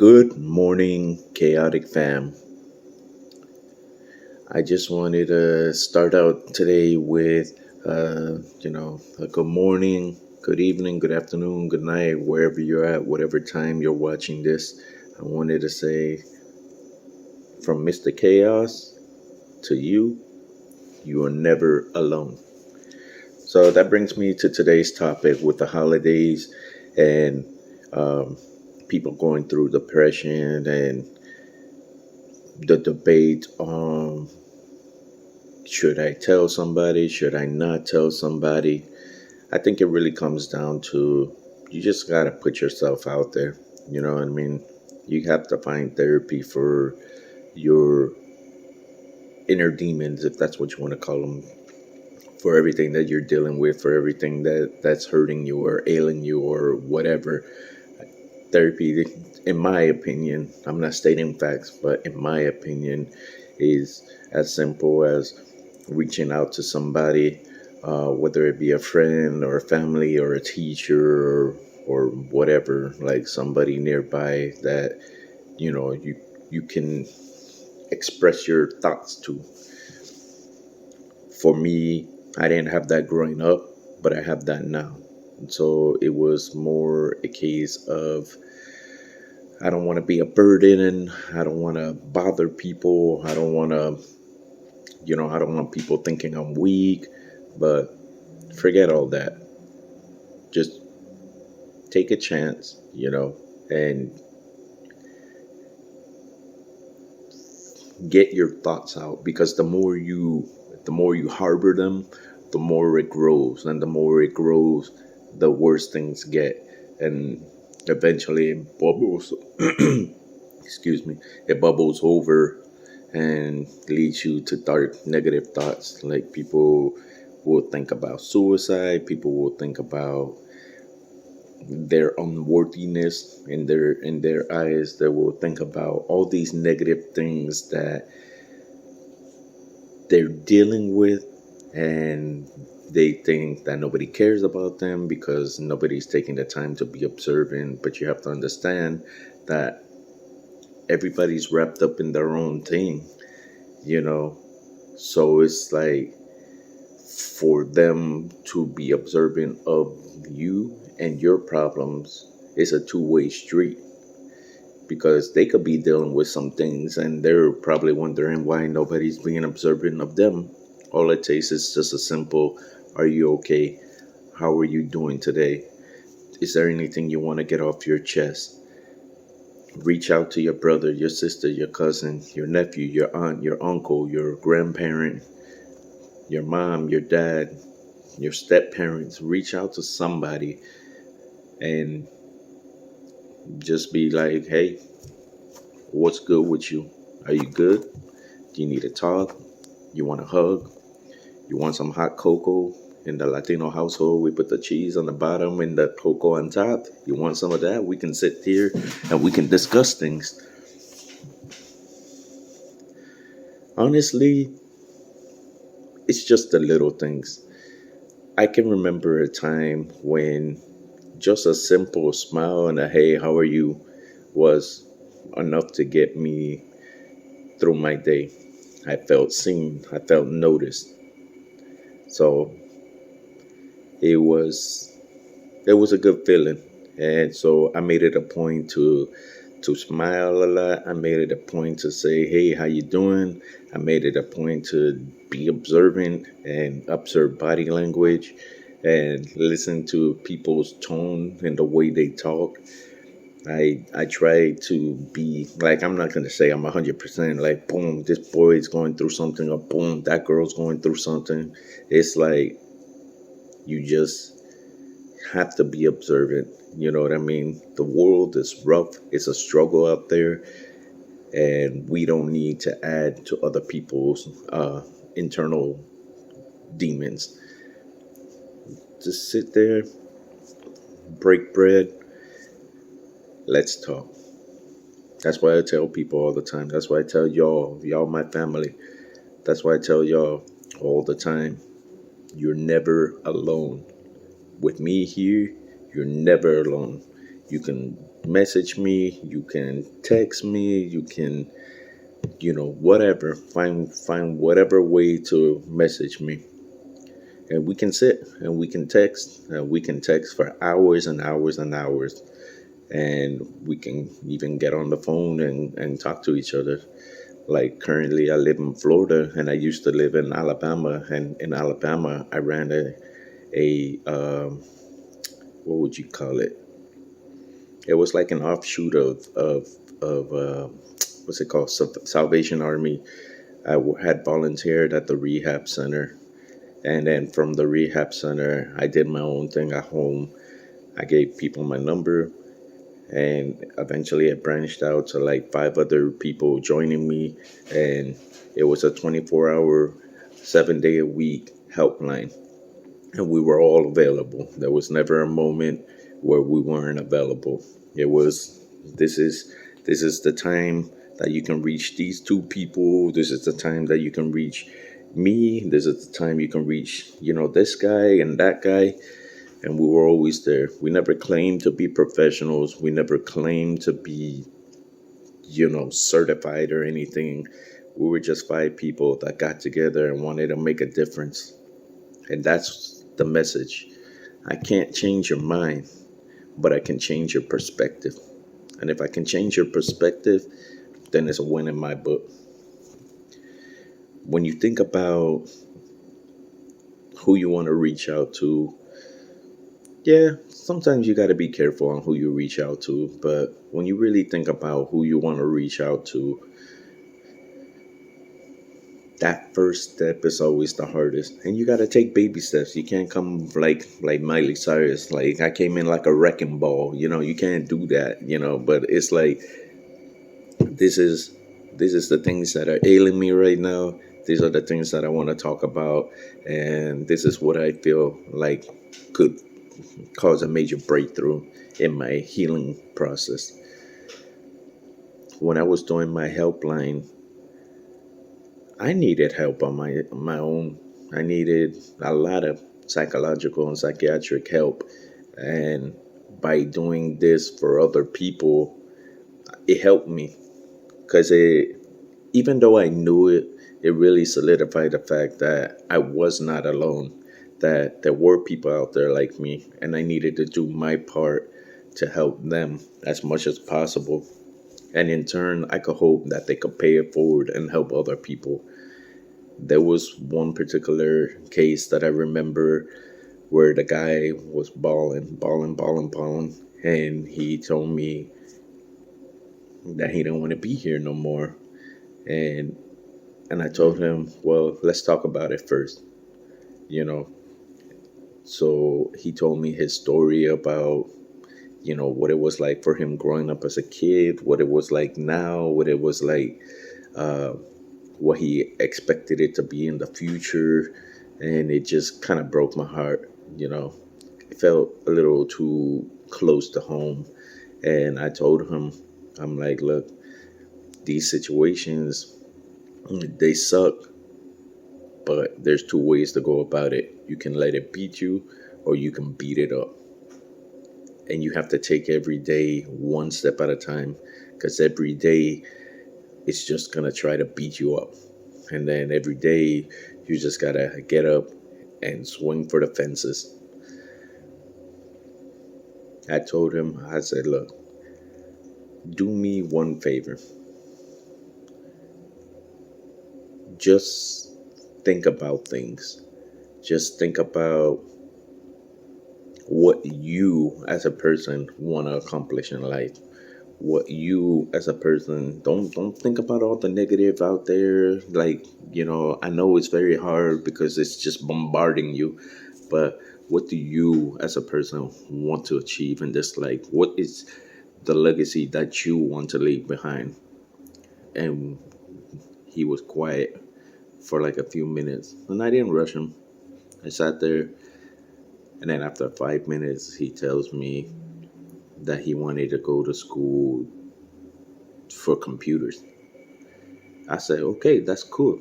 Good morning, chaotic fam. I just wanted to start out today with, a good morning, good evening, good afternoon, good night, wherever you're at, whatever time you're watching this. I wanted to say from Mr. Chaos to you, you are never alone. So that brings me to today's topic with the holidays and um, people going through depression and the debate on should I tell somebody? Should I not tell somebody? I think it really comes down to you just got to put yourself out there. You know what I mean? You have to find therapy for your inner demons, if that's what you want to call them, for everything that you're dealing with, for everything that's hurting you or ailing you or whatever. Therapy, in my opinion, I'm not stating facts, but in my opinion, is as simple as reaching out to somebody, whether it be a friend or a family or a teacher or whatever, like somebody nearby that you can express your thoughts to. For me, I didn't have that growing up, but I have that now. And so it was more a case of I don't want to be a burden and I don't want to bother people. I don't want people thinking I'm weak, but forget all that. Just take a chance, and get your thoughts out because the more you harbor them, the more it grows, and the more it grows, the worse things get, and eventually it bubbles. Excuse me, it bubbles over and leads you to dark negative thoughts. Like people will think about suicide, people will think about their unworthiness in their eyes. They will think about all these negative things that they're dealing with, and they think that nobody cares about them because nobody's taking the time to be observant. But you have to understand that everybody's wrapped up in their own thing, you know. So it's like for them to be observant of you and your problems is a two-way street because they could be dealing with some things and they're probably wondering why nobody's being observant of them. All it takes is just a simple, are you okay? How are you doing today? Is there anything you want to get off your chest? Reach out to your brother, your sister, your cousin, your nephew, your aunt, your uncle, your grandparent, your mom, your dad, your step parents. Reach out to somebody and just be like, hey, what's good with you? Are you good? Do you need to talk? You want a hug? You want some hot cocoa? In the Latino household, we put the cheese on the bottom and the cocoa on top. You want some of that? We can sit here and we can discuss things. Honestly, it's just the little things. I can remember a time when just a simple smile and a hey, how are you was enough to get me through my day. I felt seen, I felt noticed. So it was it was a good feeling. And so I made it a point to smile a lot. I made it a point to say, "Hey, how you doing?" I made it a point to be observant and observe body language and listen to people's tone and the way they talk. I try to be like I'm not gonna say I'm 100% like boom, this boy is going through something or boom, that girl's going through something. It's like you just have to be observant. You know what I mean? The world is rough. It's a struggle out there, and we don't need to add to other people's internal demons. Just sit there, break bread, let's talk. That's why I tell people all the time. That's why I tell y'all my family. That's why I tell y'all all the time. You're never alone. With me here, you're never alone. You can message me, you can text me, you can, whatever. Find whatever way to message me. And we can sit and we can text. We can text for hours and hours and hours. And we can even get on the phone and talk to each other. Like currently, I live in Florida, and I used to live in Alabama. And in Alabama, I ran a what would you call it? It was like an offshoot of what's it called? Salvation Army. Had volunteered at the rehab center, and then from the rehab center, I did my own thing at home. I gave people my number, and eventually it branched out to like five other people joining me, and it was a 24-hour, 7-day a week helpline, and we were all available. There was never a moment where we weren't available. It was this is the time that you can reach these two people. This is the time that you can reach me. This is the time you can reach, this guy and that guy. And we were always there. We never claimed to be professionals. We never claimed to be, certified or anything. We were just five people that got together and wanted to make a difference. And that's the message. I can't change your mind, but I can change your perspective. And if I can change your perspective, then it's a win in my book. When you think about who you want to reach out to, yeah, sometimes you got to be careful on who you reach out to. But when you really think about who you want to reach out to, that first step is always the hardest. And you got to take baby steps. You can't come like Miley Cyrus. Like I came in like a wrecking ball. You can't do that. But it's like this is this is the things that are ailing me right now. These are the things that I want to talk about, and this is what I feel like could cause a major breakthrough in my healing process. When I was doing my helpline, I needed help on my own. I needed a lot of psychological and psychiatric help, and by doing this for other people, it helped me because it even though I knew it, it really solidified the fact that I was not alone, that there were people out there like me, and I needed to do my part to help them as much as possible. And in turn, I could hope that they could pay it forward and help other people. There was one particular case that I remember where the guy was bawling, and he told me that he didn't want to be here no more. And And I told him, well, let's talk about it first, you know. So he told me his story about, what it was like for him growing up as a kid, what it was like now, what it was like, uh, what he expected it to be in the future. And it just kind of broke my heart. It felt a little too close to home. And I told him, I'm like, look, these situations, they suck. But there's two ways to go about it. You can let it beat you, or you can beat it up. And you have to take every day one step at a time, because every day it's just going to try to beat you up. And then every day you just got to get up and swing for the fences. I told him, I said, look, do me one favor. Just think about things. Just think about what you as a person want to accomplish in life. What you as a person, don't think about all the negative out there. Like, I know it's very hard because it's just bombarding you, but what do you as a person want to achieve in this life? What is the legacy that you want to leave behind? And he was quiet for like a few minutes, and I didn't rush him. I sat there, and then after 5 minutes he tells me that he wanted to go to school for computers. I said, okay, that's cool.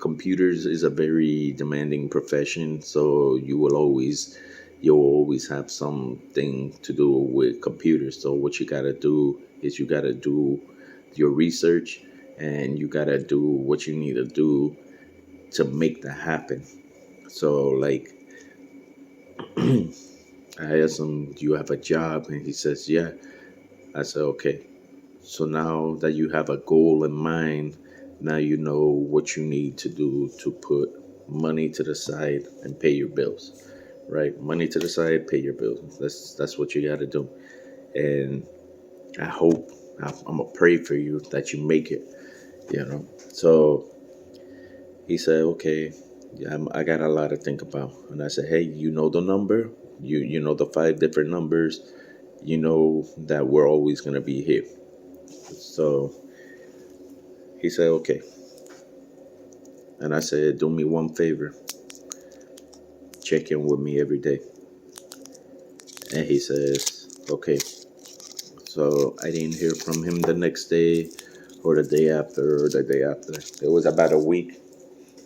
Computers is a very demanding profession, so you will always, you'll always have something to do with computers. So what you gotta do is you gotta do your research, and you gotta do what you need to do to make that happen. So like I asked him, "Do you have a job?" And he says, "Yeah." I said, "Okay. So now that you have a goal in mind, now you know what you need to do to put money to the side and pay your bills, right? Money to the side, pay your bills. That's what you got to do." And I hope I'm gonna pray for you that you make it. So he said, "Okay, yeah, I got a lot to think about." And I said, "Hey, you know the number? You know the five different numbers. You know that we're always gonna be here." So he said, "Okay." And I said, "Do me one favor, check in with me every day." And he says, "Okay." So I didn't hear from him the next day, or the day after, or the day after. It was about a week.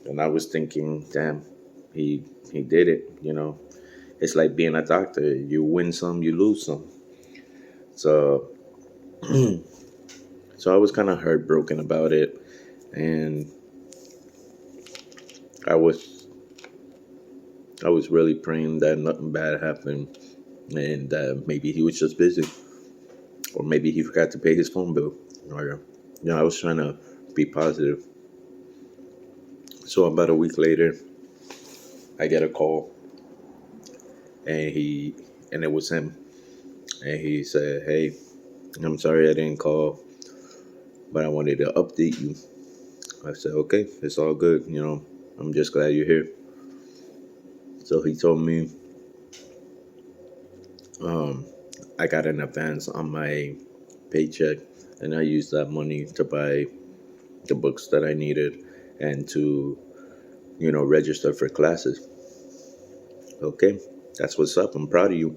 And I was thinking, damn, he did it. It's like being a doctor. You win some, you lose some. So so I was kind of heartbroken about it. And I was I was really praying that nothing bad happened, and that maybe he was just busy, or maybe he forgot to pay his phone bill. Or, I was trying to be positive. So about a week later, I get a call, and it was him, and he said, "Hey, I'm sorry I didn't call, but I wanted to update you." I said, "Okay, it's all good. I'm just glad you're here." So he told me, um, I got an advance on my paycheck, and I used that money to buy the books that I needed and to, register for classes. Okay, that's what's up. I'm proud of you.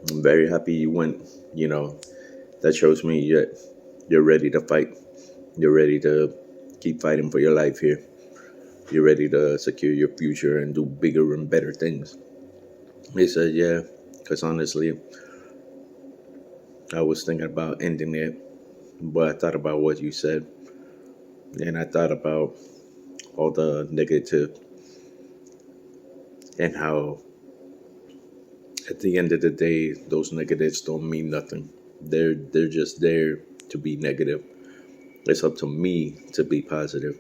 I'm very happy you went. You know, that shows me that you're ready to fight. You're ready to keep fighting for your life here. You're ready to secure your future and do bigger and better things. He said, "Yeah, because honestly, I was thinking about ending it, but I thought about what you said, and I thought about all the negative, and how at the end of the day, those negatives don't mean nothing. They're just there to be negative. It's up to me to be positive."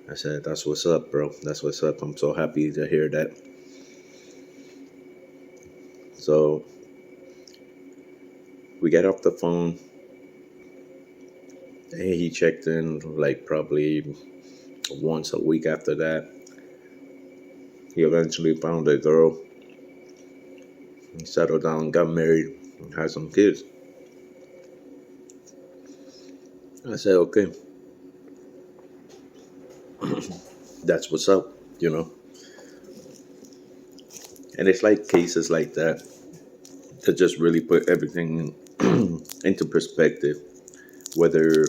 I said, "That's what's up, bro. That's what's up. I'm so happy to hear that." So we get off the phone, and he checked in like probably once a week after that. He eventually found a girl, he settled down, got married, and had some kids. I said, "Okay, that's what's up, you know." And it's like cases like that to just really put everything into perspective, whether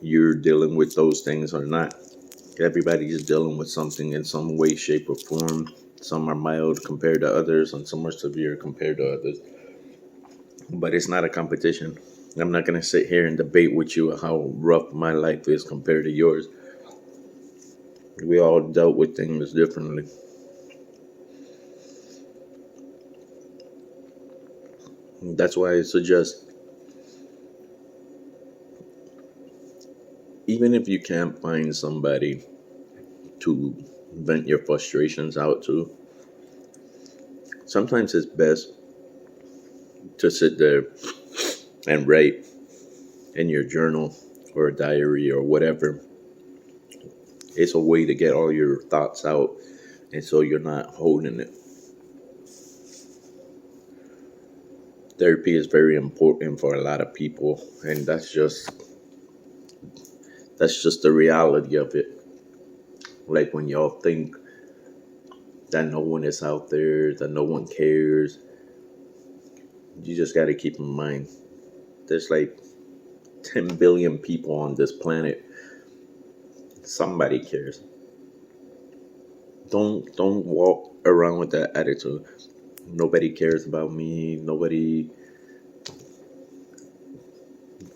you're dealing with those things or not. Everybody is dealing with something in some way, shape, or form. Some are mild compared to others, and some are severe compared to others. But it's not a competition. I'm not going to sit here and debate with you how rough my life is compared to yours. We all dealt with things differently. That's why I suggest, even if you can't find somebody to vent your frustrations out to, sometimes it's best to sit there and write in your journal or a diary or whatever. It's a way to get all your thoughts out, and so you're not holding it. Therapy is very important for a lot of people, and that's just the reality of it. Like when y'all think that no one is out there, that no one cares, you just got to keep in mind there's like 10 billion people on this planet. Somebody cares. Don't walk around with that attitude. Nobody cares about me. Nobody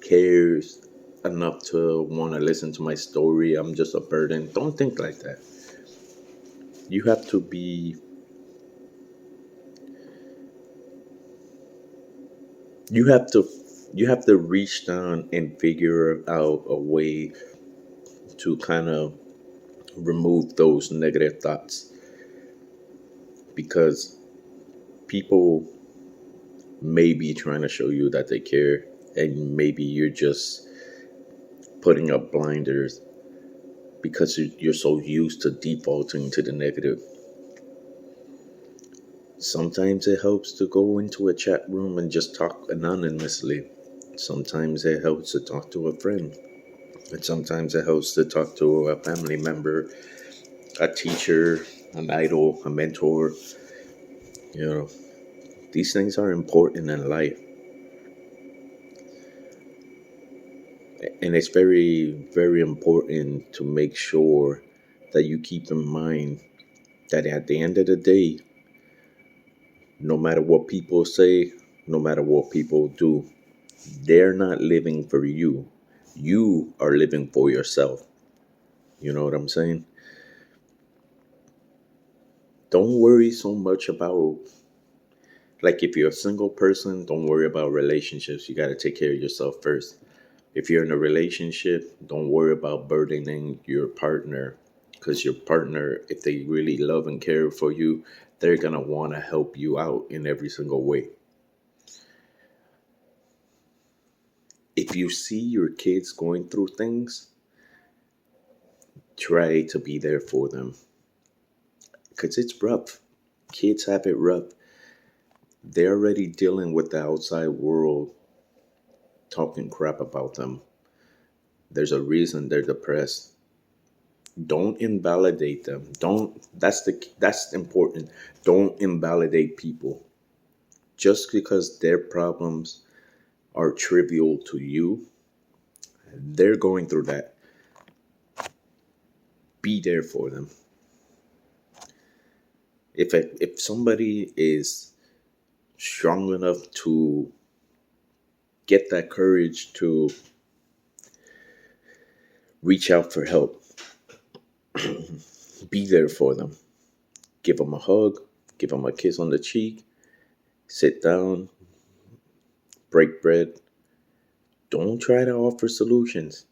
cares enough to want to listen to my story. I'm just a burden. Don't think like that. You have to be you have to you have to reach down and figure out a way to kind of remove those negative thoughts, because people may be trying to show you that they care, and maybe you're just putting up blinders because you're so used to defaulting to the negative. Sometimes it helps to go into a chat room and just talk anonymously. Sometimes it helps to talk to a friend. And sometimes it helps to talk to a family member, a teacher, an idol, a mentor. You know, these things are important in life. And it's very, very important to make sure that you keep in mind that at the end of the day, no matter what people say, no matter what people do, they're not living for you. You are living for yourself. You know what I'm saying? Don't worry so much about, like, if you're a single person, don't worry about relationships. You got to take care of yourself first. If you're in a relationship, don't worry about burdening your partner, because your partner, if they really love and care for you, they're going to want to help you out in every single way. If you see your kids going through things, try to be there for them, because it's rough. Kids have it rough. They're already dealing with the outside world talking crap about them. There's a reason they're depressed. Don't invalidate them. Don't that's important. Don't invalidate people. Just because their problems are trivial to you, they're going through that. Be there for them. If somebody is strong enough to get that courage to reach out for help, be there for them. Give them a hug, give them a kiss on the cheek, sit down, break bread. Don't try to offer solutions.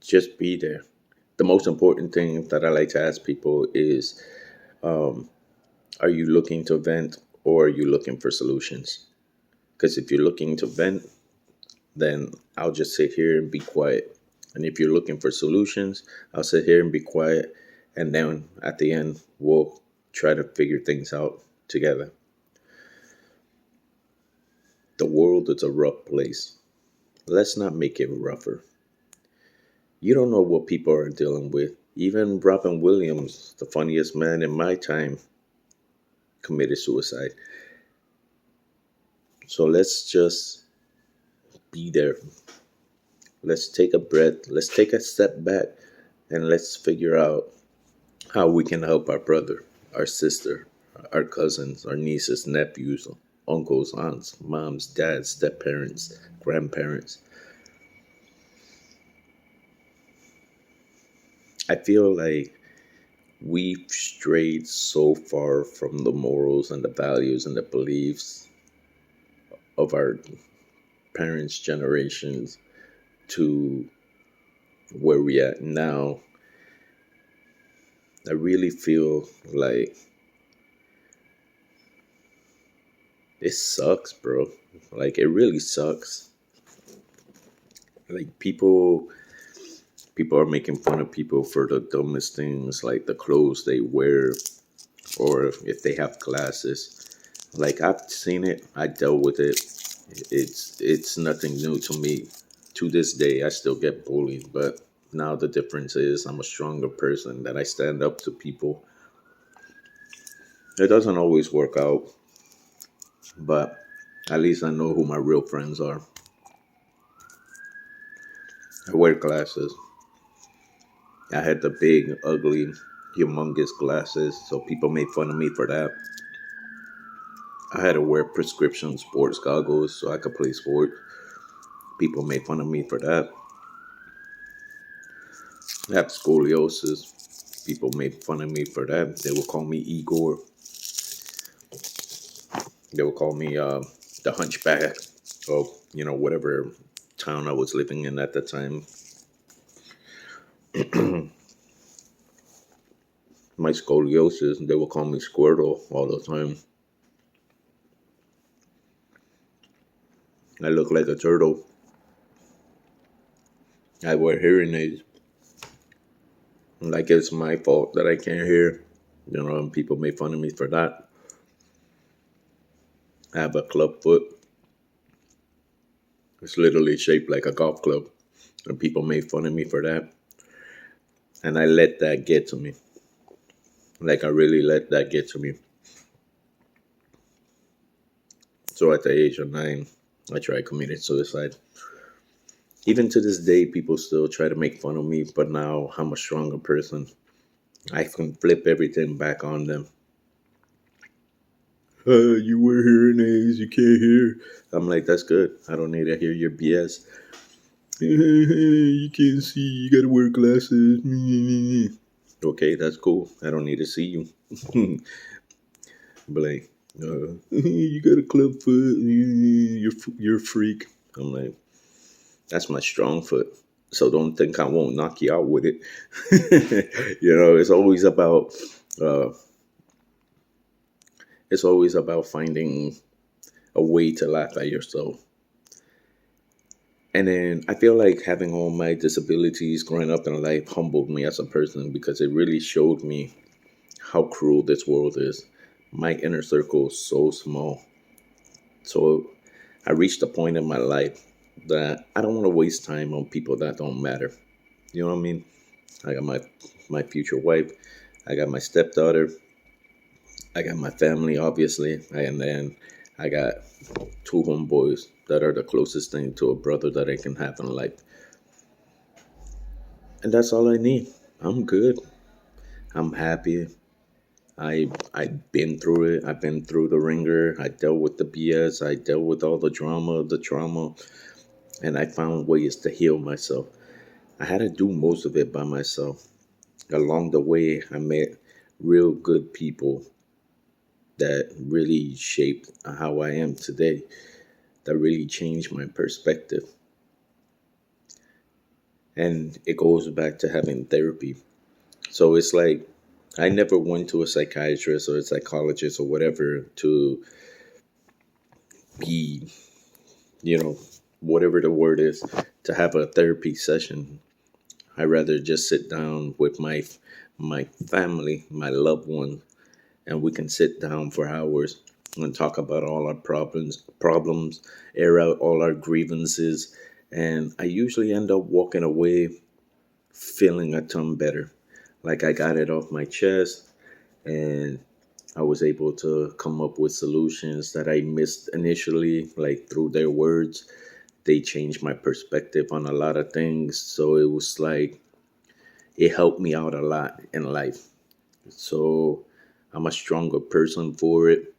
Just be there. The most important thing that I like to ask people is, um, are you looking to vent or are you looking for solutions? Because if you're looking to vent, then I'll just sit here and be quiet. And if you're looking for solutions, I'll sit here and be quiet. And then at the end, we'll try to figure things out together. The world is a rough place. Let's not make it rougher. You don't know what people are dealing with. Even Robin Williams, the funniest man in my time, committed suicide. So let's just be there. Let's take a breath. Let's take a step back and let's figure out how we can help our brother, our sister, our cousins, our nieces, nephews, uncles, aunts, moms, dads, step parents, grandparents. I feel like we've strayed so far from the morals and the values and the beliefs of our parents' generations to where we at now. I really feel like it sucks, bro. Like, it really sucks. Like, people are making fun of people for the dumbest things, like the clothes they wear or if they have glasses. Like, I've seen it, I dealt with it. It's nothing new to me. To this day, I still get bullied, but now the difference is I'm a stronger person, that I stand up to people. It doesn't always work out, but at least I know who my real friends are. I wear glasses. I had the big, ugly humongous glasses, so people made fun of me for that. I had to wear prescription sports goggles so I could play sports. People made fun of me for that. I have scoliosis. People made fun of me for that. They would call me Igor. They would call me the hunchback of, whatever town I was living in at the time. My scoliosis, they would call me Squirtle all the time. I look like a turtle. I wear hearing aids. Like it's my fault that I can't hear. And people made fun of me for that. I have a club foot. It's literally shaped like a golf club. And people made fun of me for that. And I let that get to me. Like I really let that get to me. So at the age of 9, I tried committing suicide. Even to this day, people still try to make fun of me, but now I'm a stronger person. I can flip everything back on them. You wear hearing aids, you can't hear. I'm like, that's good. I don't need to hear your BS. You can't see, you gotta wear glasses. Okay, that's cool. I don't need to see you. But like, you got a club foot, you're a freak. I'm like, that's my strong foot. So don't think I won't knock you out with it. It's always about uh, finding a way to laugh at yourself. And then I feel like having all my disabilities growing up in life humbled me as a person because it really showed me how cruel this world is. My inner circle is so small. So I reached a point in my life that I don't want to waste time on people that don't matter. You know what I mean? I got my future wife. I got my stepdaughter. I got my family, obviously. And then I got 2 homeboys that are the closest thing to a brother that I can have in life. And that's all I need. I'm good. I'm happy. I've been through it. I've been through the ringer. I dealt with the BS. I dealt with all the drama, the trauma, and I found ways to heal myself. I had to do most of it by myself. Along the way, I met real good people that really shaped how I am today, that really changed my perspective. And it goes back to having therapy. So it's like I never went to a psychiatrist or a psychologist or whatever to be, you know, whatever the word is, to have a therapy session. I rather just sit down with my family, my loved one, and we can sit down for hours and talk about all our problems, air out all our grievances, and I usually end up walking away feeling a ton better. Like I got it off my chest and I was able to come up with solutions that I missed initially, like through their words. They changed my perspective on a lot of things. So it was like, it helped me out a lot in life. So I'm a stronger person for it.